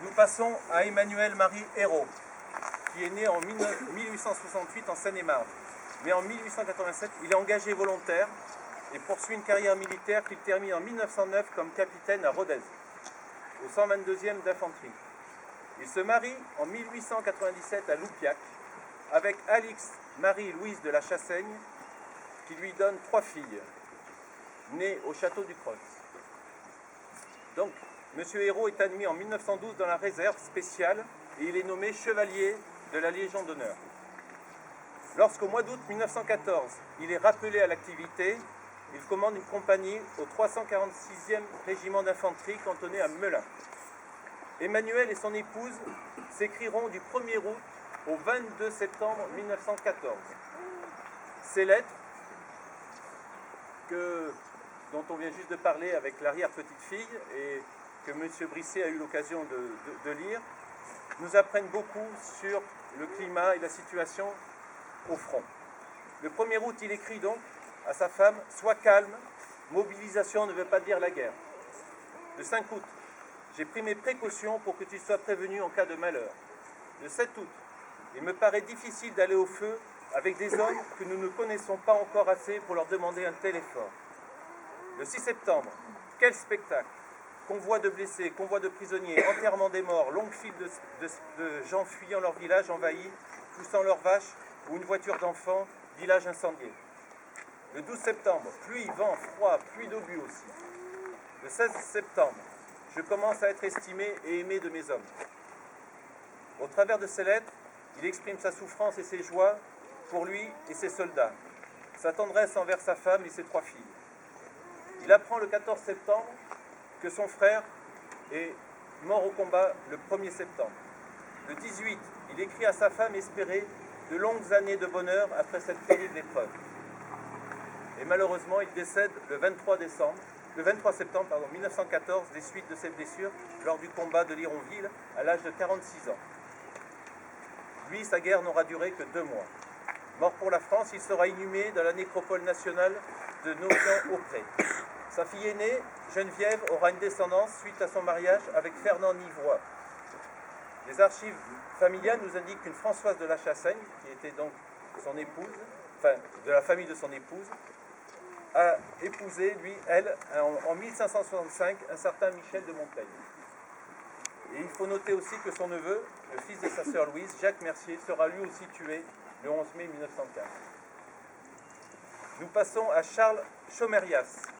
Nous passons à Emmanuel-Marie Hérault, qui est né en 1868 en Seine-et-Marne. Mais en 1887, il est engagé volontaire et poursuit une carrière militaire qu'il termine en 1909 comme capitaine à Rodez, au 122e d'infanterie. Il se marie en 1897 à Loupiac avec Alix Marie-Louise de la Chassaigne, qui lui donne 3 filles, nées au château du Creuse. Donc, M. Hérault est admis en 1912 dans la réserve spéciale et il est nommé chevalier de la Légion d'honneur. Lorsqu'au mois d'août 1914, il est rappelé à l'activité, il commande une compagnie au 346e régiment d'infanterie cantonné à Melun. Emmanuel et son épouse s'écriront du 1er août au 22 septembre 1914. Ces lettres, dont on vient juste de parler avec l'arrière-petite-fille et que M. Brisset a eu l'occasion de lire, nous apprennent beaucoup sur le climat et la situation au front. Le 1er août, il écrit donc à sa femme « Sois calme, mobilisation ne veut pas dire la guerre ». Le 5 août, j'ai pris mes précautions pour que tu sois prévenu en cas de malheur. Le 7 août, il me paraît difficile d'aller au feu avec des hommes que nous ne connaissons pas encore assez pour leur demander un tel effort. Le 6 septembre, quel spectacle! Convoi de blessés, convoi de prisonniers, enterrement des morts, longue file de gens fuyant leur village envahi, poussant leurs vaches ou une voiture d'enfants, village incendié. Le 12 septembre, pluie, vent, froid, pluie d'obus aussi. Le 16 septembre, je commence à être estimé et aimé de mes hommes. Au travers de ces lettres, il exprime sa souffrance et ses joies pour lui et ses soldats, sa tendresse envers sa femme et ses 3 filles. Il apprend le 14 septembre que son frère est mort au combat le 1er septembre. Le 18, il écrit à sa femme espérer de longues années de bonheur après cette pénible épreuve. Et malheureusement, il décède le 23 septembre 1914 des suites de ses blessures lors du combat de l'Ironville à l'âge de 46 ans. Lui, sa guerre n'aura duré que 2 mois. Mort pour la France, il sera inhumé dans la nécropole nationale de Nogent-Auprès. Sa fille aînée, Geneviève, aura une descendance suite à son mariage avec Fernand Nivois. Les archives familiales nous indiquent qu'une Françoise de la Chassaigne, qui était donc son épouse, enfin de la famille de son épouse, a épousé, elle, en 1565, un certain Michel de Montaigne. Et il faut noter aussi que son neveu, le fils de sa sœur Louise, Jacques Mercier, sera lui aussi tué le 11 mai 1915. Nous passons à Charles Chomerias.